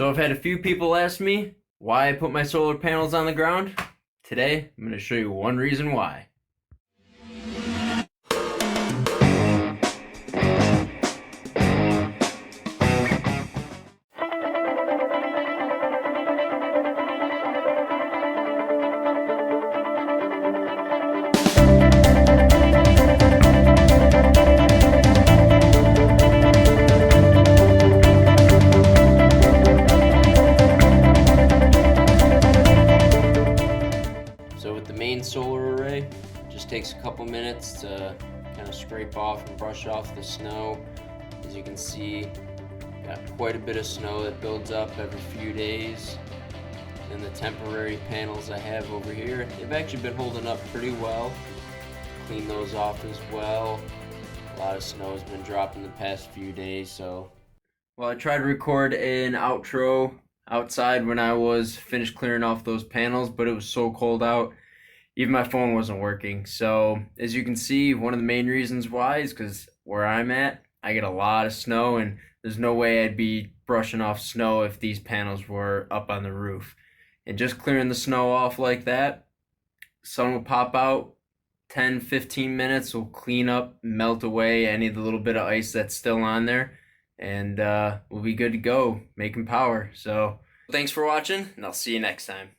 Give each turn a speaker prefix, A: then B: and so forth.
A: So I've had a few people ask me why I put my solar panels on the ground. Today, I'm going to show you one reason why. So with the main solar array, it just takes a couple minutes to kind of scrape off and brush off the snow. As you can see, got quite a bit of snow that builds up every few days. And the temporary panels I have over here, they've actually been holding up pretty well. Clean those off as well. A lot of snow has been dropping the past few days, so. Well, I tried to record an outro outside when I was finished clearing off those panels, but it was so cold out, even my phone wasn't working. So as you can see, one of the main reasons why is because where I'm at, I get a lot of snow, and there's no way I'd be brushing off snow if these panels were up on the roof. And just clearing the snow off like that, sun will pop out, 10-15 minutes will clean up, melt away any of the little bit of ice that's still on there, and we'll be good to go making power. So thanks for watching, and I'll see you next time.